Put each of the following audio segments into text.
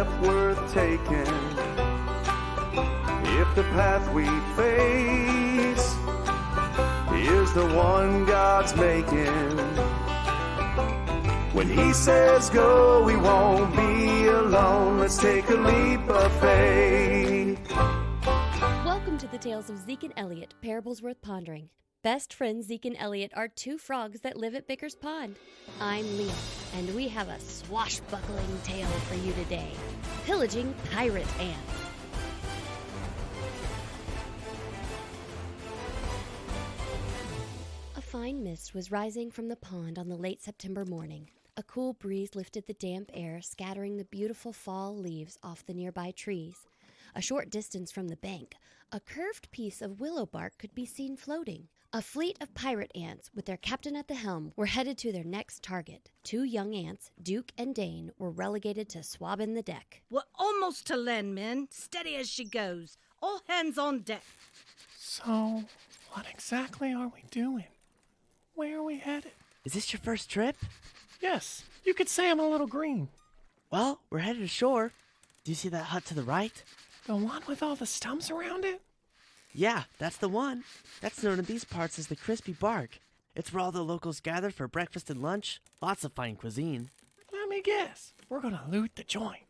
step worth taking. If the path we face is the one God's making, when He says go, we won't be alone. Let's take a leap of faith. Welcome to the tales of Zeke and Elliot, parables worth pondering. Best friends Zeke and Elliot are two frogs that live at Bicker's Pond. I'm Leah, and we have a swashbuckling tale for you today. Pillaging pirate ants. A fine mist was rising from the pond on the late September morning. A cool breeze lifted the damp air, scattering the beautiful fall leaves off the nearby trees. A short distance from the bank, a curved piece of willow bark could be seen floating. A fleet of pirate ants, with their captain at the helm, were headed to their next target. Two young ants, Duke and Dane, were relegated to swabbing the deck. We're almost to land, men. Steady as she goes. All hands on deck. So, what exactly are we doing? Where are we headed? Is this your first trip? Yes, you could say I'm a little green. Well, we're headed ashore. Do you see that hut to the right? The one with all the stumps around it? Yeah, that's the one. That's known in these parts as the Crispy Bark. It's where all the locals gather for breakfast and lunch. Lots of fine cuisine. Let me guess. We're gonna loot the joint.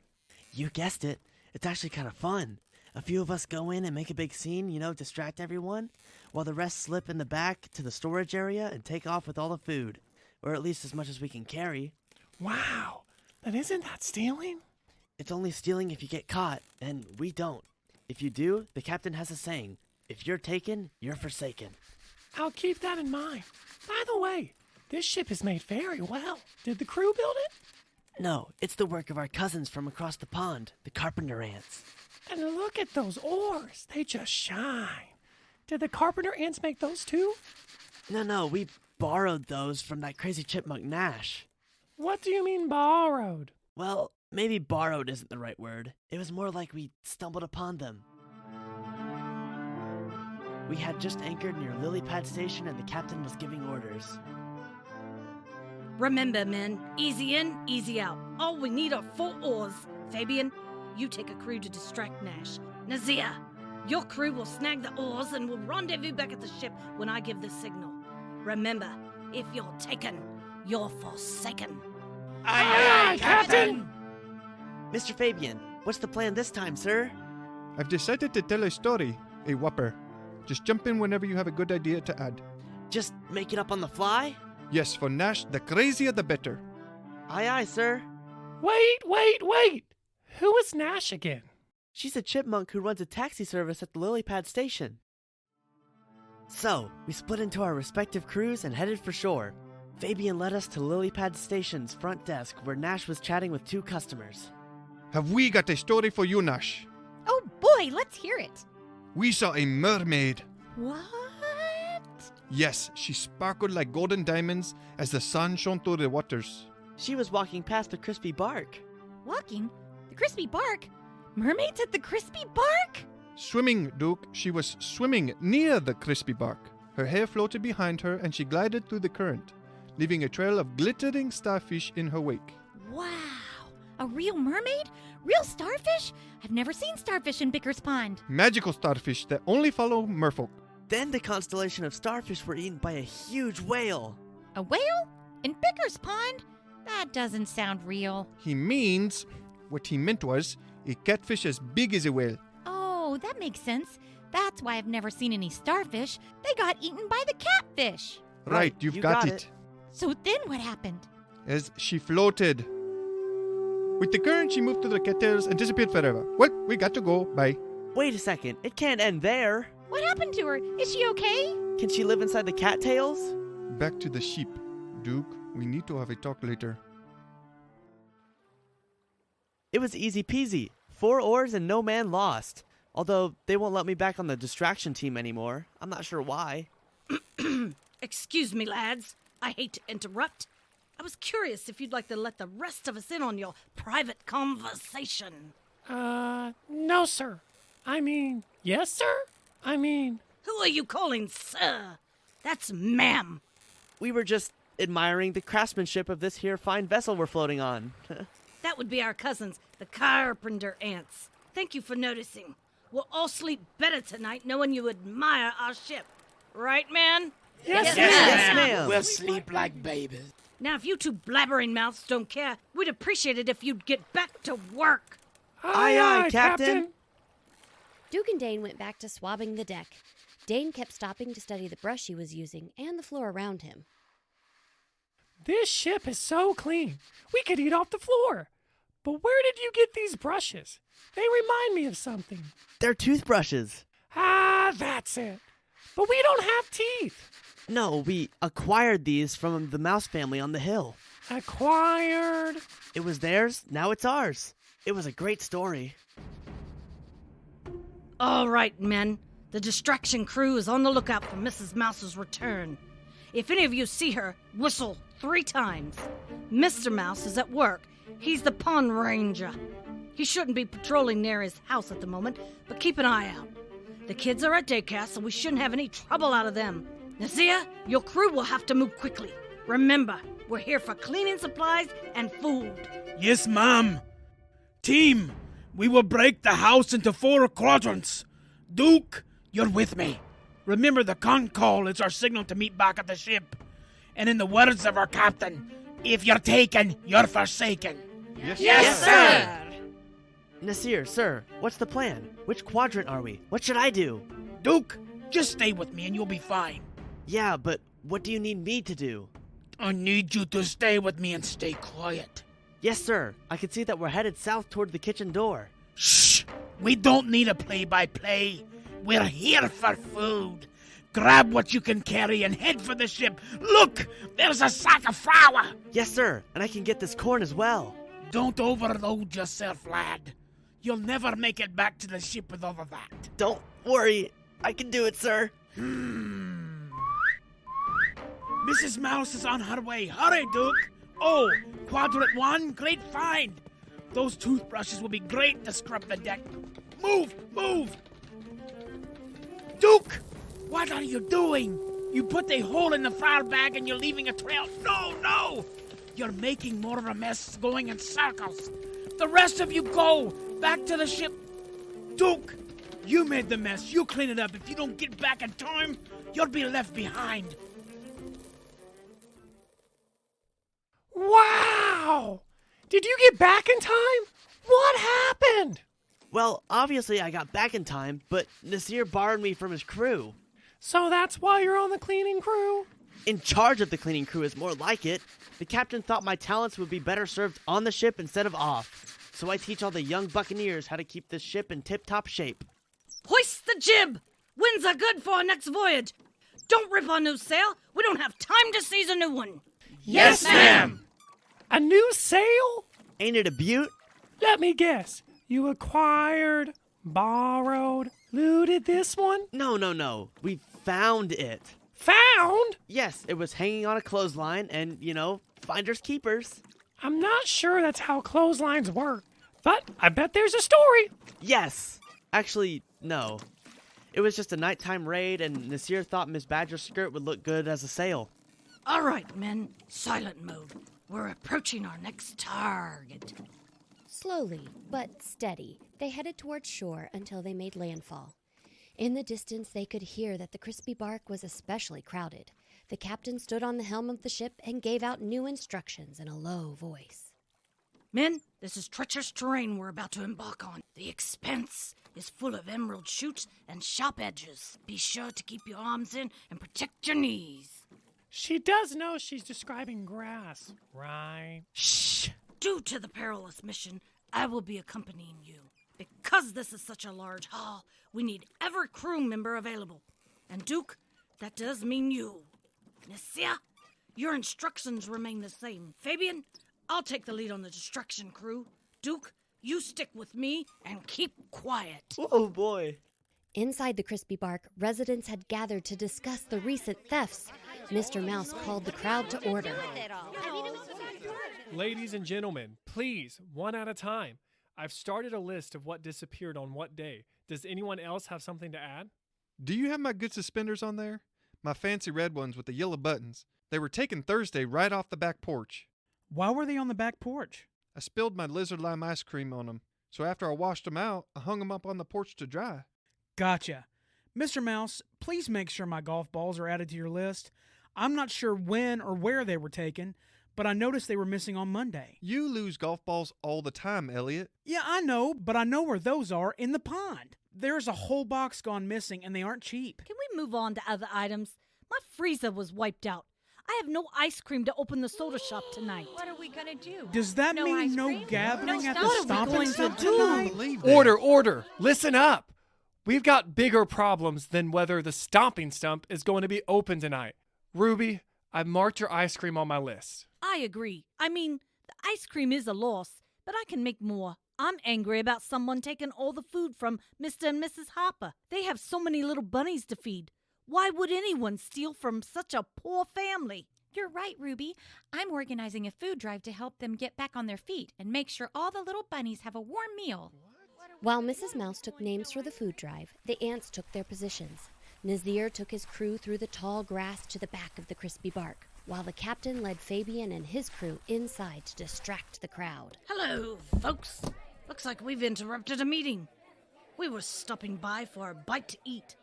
You guessed it. It's actually kind of fun. A few of us go in and make a big scene, distract everyone, while the rest slip in the back to the storage area and take off with all the food. Or at least as much as we can carry. Wow, then isn't that stealing? It's only stealing if you get caught, and we don't. If you do, the captain has a saying, if you're taken, you're forsaken. I'll keep that in mind. By the way, this ship is made very well. Did the crew build it? No, it's the work of our cousins from across the pond, the carpenter ants. And look at those oars. They just shine. Did the carpenter ants make those too? No, we borrowed those from that crazy chipmunk Nash. What do you mean borrowed? Well, maybe borrowed isn't the right word. It was more like we stumbled upon them. We had just anchored near Lily Pad Station and the captain was giving orders. Remember, men, easy in, easy out. All we need are 4 oars. Fabian, you take a crew to distract Nash. Nazia, your crew will snag the oars and will rendezvous back at the ship when I give the signal. Remember, if you're taken, you're forsaken. Aye, aye, Captain! Mr. Fabian, what's the plan this time, sir? I've decided to tell a story, a whopper. Just jump in whenever you have a good idea to add. Just make it up on the fly? Yes, for Nash, the crazier the better. Aye, sir. Wait! Who is Nash again? She's a chipmunk who runs a taxi service at the Lily Pad Station. So, we split into our respective crews and headed for shore. Fabian led us to Lily Pad Station's front desk where Nash was chatting with 2 customers. Have we got a story for you, Nash? Oh boy, let's hear it. We saw a mermaid. What? Yes, she sparkled like golden diamonds as the sun shone through the waters. She was walking past the Crispy Bark. Walking? The Crispy Bark? Mermaids at the Crispy Bark? Swimming, Duke. She was swimming near the crispy bark. Her hair floated behind her and she glided through the current, leaving a trail of glittering starfish in her wake. Wow! A real mermaid? Real starfish? I've never seen starfish in Bicker's Pond. Magical starfish that only follow merfolk. Then the constellation of starfish were eaten by a huge whale. A whale? In Bicker's Pond? That doesn't sound real. What he meant was, a catfish as big as a whale. Oh, that makes sense. That's why I've never seen any starfish. They got eaten by the catfish. Right, you've got it. So then what happened? As she floated. With the current, she moved to the cattails and disappeared forever. Well, we got to go. Bye. Wait a second, it can't end there. What happened to her? Is she okay? Can she live inside the cattails? Back to the sheep. Duke, we need to have a talk later. It was easy peasy. 4 oars and no man lost. Although they won't let me back on the distraction team anymore. I'm not sure why. Excuse me, lads. I hate to interrupt. I was curious if you'd like to let the rest of us in on your private conversation. No, sir. Yes, sir? Who are you calling sir? That's ma'am. We were just admiring the craftsmanship of this here fine vessel we're floating on. That would be our cousins, the carpenter ants. Thank you for noticing. We'll all sleep better tonight knowing you admire our ship. Right, man? Yes, Yes, ma'am. We'll sleep like babies. Now, if you two blabbering mouths don't care, we'd appreciate it if you'd get back to work. Aye, aye, Captain. Duke and Dane went back to swabbing the deck. Dane kept stopping to study the brush he was using and the floor around him. This ship is so clean. We could eat off the floor. But where did you get these brushes? They remind me of something. They're toothbrushes. Ah, that's it. But we don't have teeth. No, we acquired these from the mouse family on the hill. Acquired. It was theirs, now it's ours. It was a great story. All right, men. The distraction crew is on the lookout for Mrs. Mouse's return. If any of you see her, whistle 3 times. Mr. Mouse is at work. He's the pond ranger. He shouldn't be patrolling near his house at the moment, but keep an eye out. The kids are at daycare, so we shouldn't have any trouble out of them. Nazia, your crew will have to move quickly. Remember, we're here for cleaning supplies and food. Yes, ma'am. Team, we will break the house into 4 quadrants. Duke, you're with me. Remember, the con call is our signal to meet back at the ship. And in the words of our captain, if you're taken, you're forsaken. Yes, sir. Nasir, sir, what's the plan? Which quadrant are we? What should I do? Duke, just stay with me and you'll be fine. Yeah, but what do you need me to do? I need you to stay with me and stay quiet. Yes, sir. I can see that we're headed south toward the kitchen door. Shh! We don't need a play-by-play. We're here for food. Grab what you can carry and head for the ship. Look! There's a sack of flour! Yes, sir. And I can get this corn as well. Don't overload yourself, lad. You'll never make it back to the ship with all of that. Don't worry. I can do it, sir. Mrs. Mouse is on her way. Hurry, Duke. Oh, quadrant 1, great find. Those toothbrushes will be great to scrub the deck. Move, move. Duke, what are you doing? You put a hole in the flour bag and you're leaving a trail. No, no. You're making more of a mess going in circles. The rest of you go back to the ship. Duke, you made the mess. You clean it up. If you don't get back in time, you'll be left behind. Wow! Did you get back in time? What happened? Well, obviously I got back in time, but Nasir borrowed me from his crew. So that's why you're on the cleaning crew? In charge of the cleaning crew is more like it. The captain thought my talents would be better served on the ship instead of off. So I teach all the young buccaneers how to keep this ship in tip-top shape. Hoist the jib! Winds are good for our next voyage. Don't rip our new sail. We don't have time to seize a new one. Yes, ma'am. A new sail? Ain't it a beaut? Let me guess. You acquired, borrowed, looted this one? No. We found it. Found? Yes, it was hanging on a clothesline and, finders keepers. I'm not sure that's how clotheslines work, but I bet there's a story. Yes. Actually, no. It was just a nighttime raid and Nasir thought Miss Badger's skirt would look good as a sail. All right, men. Silent mode. We're approaching our next target. Slowly, but steady, they headed towards shore until they made landfall. In the distance, they could hear that the crispy bark was especially crowded. The captain stood on the helm of the ship and gave out new instructions in a low voice. Men, this is treacherous terrain we're about to embark on. The expanse is full of emerald shoots and sharp edges. Be sure to keep your arms in and protect your knees. She does know she's describing grass, right? Shh! Due to the perilous mission, I will be accompanying you. Because this is such a large haul, we need every crew member available. And Duke, that does mean you. Nasir, your instructions remain the same. Fabian, I'll take the lead on the destruction crew. Duke, you stick with me and keep quiet. Oh boy. Inside the crispy bark, residents had gathered to discuss the recent thefts. Mr. Mouse called the crowd to order. Ladies and gentlemen, please, one at a time. I've started a list of what disappeared on what day. Does anyone else have something to add? Do you have my good suspenders on there? My fancy red ones with the yellow buttons. They were taken Thursday right off the back porch. Why were they on the back porch? I spilled my lizard lime ice cream on them, so after I washed them out, I hung them up on the porch to dry. Gotcha. Mr. Mouse, please make sure my golf balls are added to your list. I'm not sure when or where they were taken, but I noticed they were missing on Monday. You lose golf balls all the time, Elliot. Yeah, I know, but I know where those are in the pond. There's a whole box gone missing, and they aren't cheap. Can we move on to other items? My freezer was wiped out. I have no ice cream to open the soda shop tonight. What are we gonna do? Does that No mean ice no cream? gathering No at stuff. the What are we stomping going to stump do? tonight? Believe that. Order! Listen up! We've got bigger problems than whether the stomping stump is going to be open tonight. Ruby, I've marked your ice cream on my list. I agree. I mean, the ice cream is a loss, but I can make more. I'm angry about someone taking all the food from Mr. and Mrs. Harper. They have so many little bunnies to feed. Why would anyone steal from such a poor family? You're right, Ruby. I'm organizing a food drive to help them get back on their feet and make sure all the little bunnies have a warm meal. While Mrs. Mouse took names for the food drive, the ants took their positions. Nazir took his crew through the tall grass to the back of the crispy bark, while the captain led Fabian and his crew inside to distract the crowd. Hello, folks. Looks like we've interrupted a meeting. We were stopping by for a bite to eat.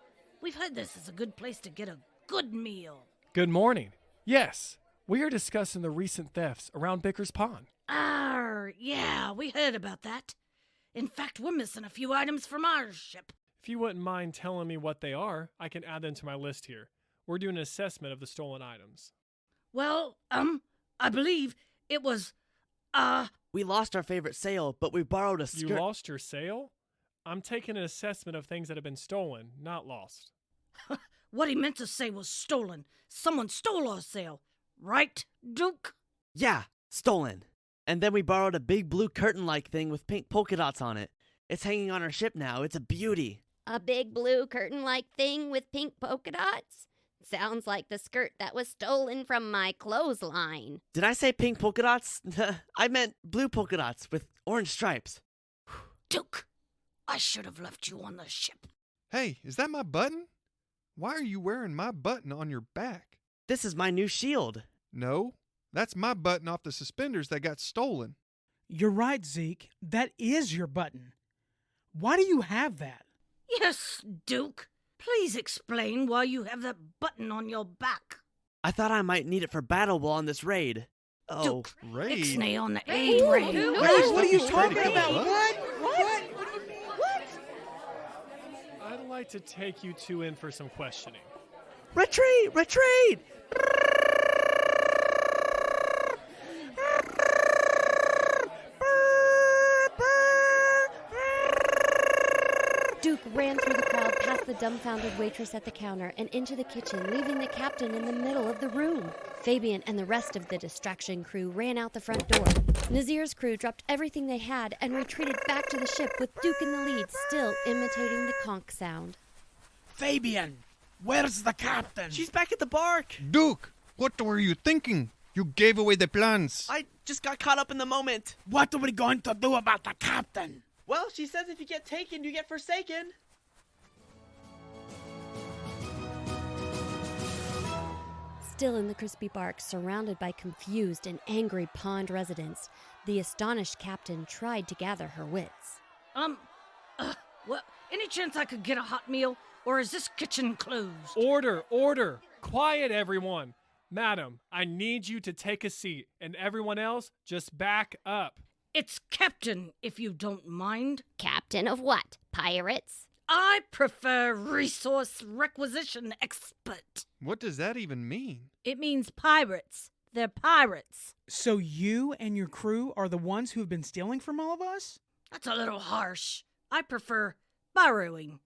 We've heard this is a good place to get a good meal. Good morning. Yes, we are discussing the recent thefts around Bicker's Pond. Yeah, we heard about that. In fact, we're missing a few items from our ship. If you wouldn't mind telling me what they are, I can add them to my list here. We're doing an assessment of the stolen items. Well, I believe it was, We lost our favorite sail, but we borrowed a skirt. You lost your sail? I'm taking an assessment of things that have been stolen, not lost. what he meant to say was stolen. Someone stole our sail. Right, Duke? Yeah, stolen. And then we borrowed a big blue curtain-like thing with pink polka dots on it. It's hanging on our ship now. It's a beauty. A big blue curtain-like thing with pink polka dots? Sounds like the skirt that was stolen from my clothesline. Did I say pink polka dots? I meant blue polka dots with orange stripes. Duke, I should have left you on the ship. Hey, is that my button? Why are you wearing my button on your back? This is my new shield. No, that's my button off the suspenders that got stolen. You're right, Zeke. That is your button. Why do you have that? Yes, Duke. Please explain why you have that button on your back. I thought I might need it for battle while on this raid. Oh, Duke, raid? Ixnay on the aid raid. What are you talking about? What? I'd like to take you two in for some questioning. retreat! Retreat! Duke ran through the crowd past the dumbfounded waitress at the counter and into the kitchen, leaving the captain in the middle of the room. Fabian and the rest of the distraction crew ran out the front door. Nazir's crew dropped everything they had and retreated back to the ship with Duke in the lead, still imitating the conch sound. Fabian, where's the captain? She's back at the bark. Duke, what were you thinking? You gave away the plans. I just got caught up in the moment. What are we going to do about the captain? Well, she says if you get taken, you get forsaken. Still in the crispy bark, surrounded by confused and angry pond residents, the astonished captain tried to gather her wits. What? Any chance I could get a hot meal? Or is this kitchen closed? Order! Quiet, everyone! Madam, I need you to take a seat, and everyone else, just back up. It's Captain, if you don't mind. Captain of what? Pirates? I prefer resource requisition expert. What does that even mean? It means pirates. They're pirates. So you and your crew are the ones who have been stealing from all of us? That's a little harsh. I prefer borrowing,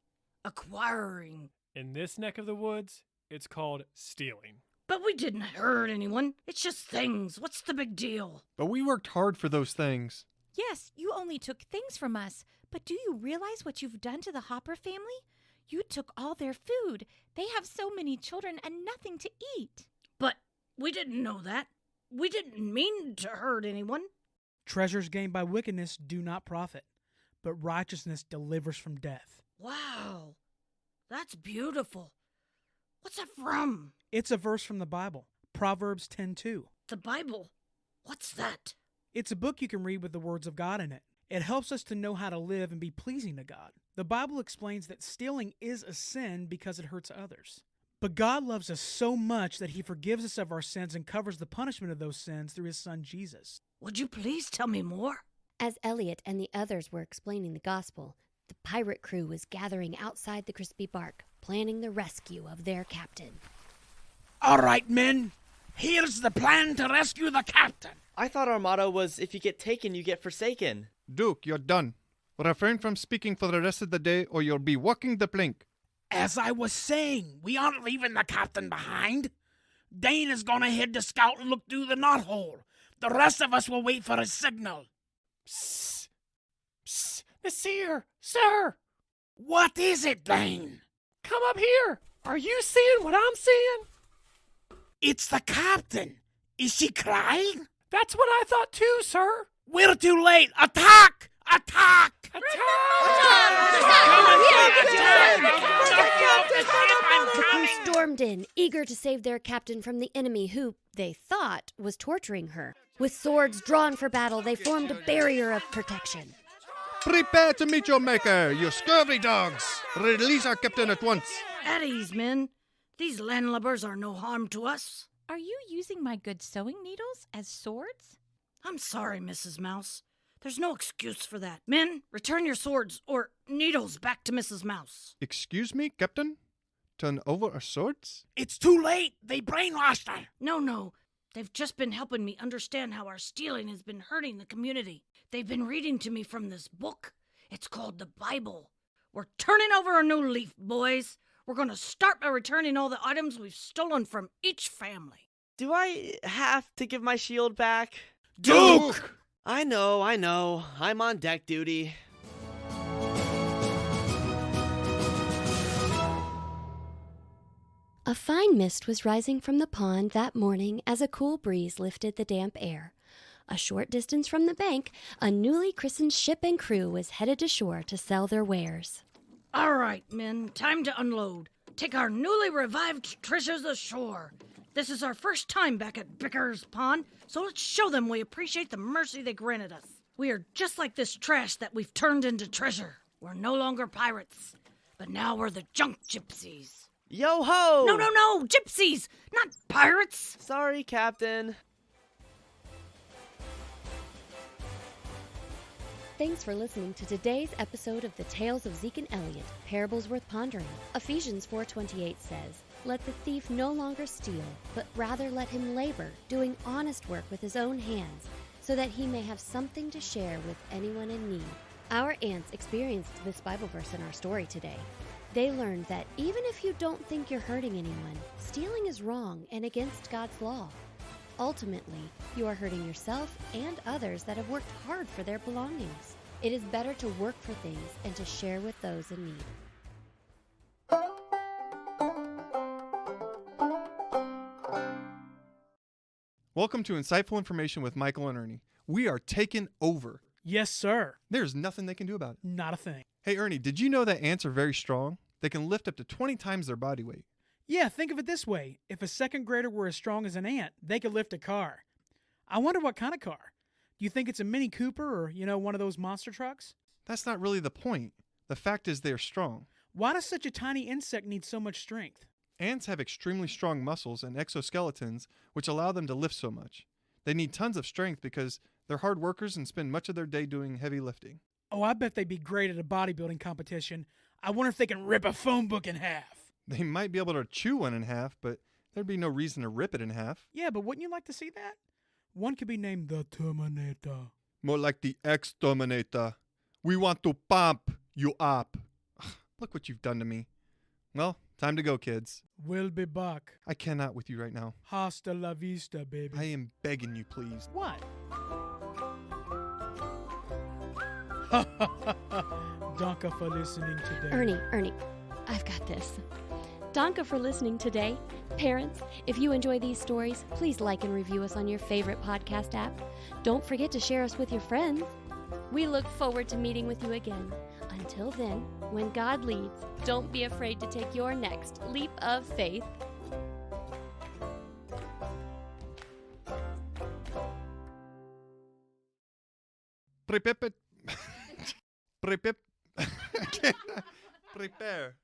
acquiring. In this neck of the woods, it's called stealing. But we didn't hurt anyone. It's just things. What's the big deal? But we worked hard for those things. Yes, you only took things from us, but do you realize what you've done to the Hopper family? You took all their food. They have so many children and nothing to eat. But we didn't know that. We didn't mean to hurt anyone. Treasures gained by wickedness do not profit, but righteousness delivers from death. Wow, that's beautiful. What's that from? It's a verse from the Bible, Proverbs 10:2. The Bible? What's that? It's a book you can read with the words of God in it. It helps us to know how to live and be pleasing to God. The Bible explains that stealing is a sin because it hurts others. But God loves us so much that he forgives us of our sins and covers the punishment of those sins through his son Jesus. Would you please tell me more? As Elliot and the others were explaining the gospel, the pirate crew was gathering outside the Crispy Bark, planning the rescue of their captain. All right, men. Here's the plan to rescue the captain. I thought our motto was, if you get taken, you get forsaken. Duke, you're done. Refrain from speaking for the rest of the day or you'll be walking the plank. As I was saying, we aren't leaving the captain behind. Dane is going to head to scout and look through the knothole. The rest of us will wait for his signal. Psst. Psst. Nasir, sir. What is it, Dane? Come up here. Are you seeing what I'm seeing? It's the captain. Is she crying? That's what I thought too, sir. We're too late. Attack! Attack! The crew stormed in, eager to save their captain from the enemy who, they thought, was torturing her. With swords drawn for battle, they formed a barrier of protection. Prepare to meet your maker, you scurvy dogs. Release our captain at once. At ease, men. These landlubbers are no harm to us. Are you using my good sewing needles as swords? I'm sorry, Mrs. Mouse. There's no excuse for that. Men, return your swords or needles back to Mrs. Mouse. Excuse me, Captain? Turn over our swords? It's too late. They brainwashed her. No. They've just been helping me understand how our stealing has been hurting the community. They've been reading to me from this book. It's called the Bible. We're turning over a new leaf, boys. We're going to start by returning all the items we've stolen from each family. Do I have to give my shield back? Duke! I know. I'm on deck duty. A fine mist was rising from the pond that morning as a cool breeze lifted the damp air. A short distance from the bank, a newly christened ship and crew was headed to shore to sell their wares. All right, men, time to unload. Take our newly revived treasures ashore. This is our first time back at Bicker's pond, so let's show them we appreciate the mercy they granted us. We are just like this trash that we've turned into treasure. We're no longer pirates, but now we're the junk gypsies. Yo-ho! No, gypsies, not pirates. Sorry, Captain. Thanks for listening to today's episode of the Tales of Zeke and Elliot, Parables Worth Pondering. Ephesians 4:28 says, "Let the thief no longer steal, but rather let him labor, doing honest work with his own hands, so that he may have something to share with anyone in need." Our aunts experienced this Bible verse in our story today. They learned that even if you don't think you're hurting anyone, stealing is wrong and against God's law. Ultimately, you are hurting yourself and others that have worked hard for their belongings. It is better to work for things and to share with those in need. Welcome to Insightful Information with Michael and Ernie. We are taking over. Yes, sir. There's nothing they can do about it. Not a thing. Hey, Ernie, did you know that ants are very strong? They can lift up to 20 times their body weight. Yeah, think of it this way. If a second grader were as strong as an ant, they could lift a car. I wonder what kind of car. Do you think it's a Mini Cooper or, one of those monster trucks? That's not really the point. The fact is they're strong. Why does such a tiny insect need so much strength? Ants have extremely strong muscles and exoskeletons, which allow them to lift so much. They need tons of strength because they're hard workers and spend much of their day doing heavy lifting. Oh, I bet they'd be great at a bodybuilding competition. I wonder if they can rip a phone book in half. They might be able to chew one in half, but there'd be no reason to rip it in half. Yeah, but wouldn't you like to see that? One could be named the Terminator. More like the Exterminator. We want to pump you up. Look what you've done to me. Well, time to go, kids. We'll be back. I cannot with you right now. Hasta la vista, baby. I am begging you, please. What? Danke for listening today. Ernie, I've got this. Danke for listening today. Parents, if you enjoy these stories, please like and review us on your favorite podcast app. Don't forget to share us with your friends. We look forward to meeting with you again. Until then, when God leads, don't be afraid to take your next leap of faith. Prepare. Prepare.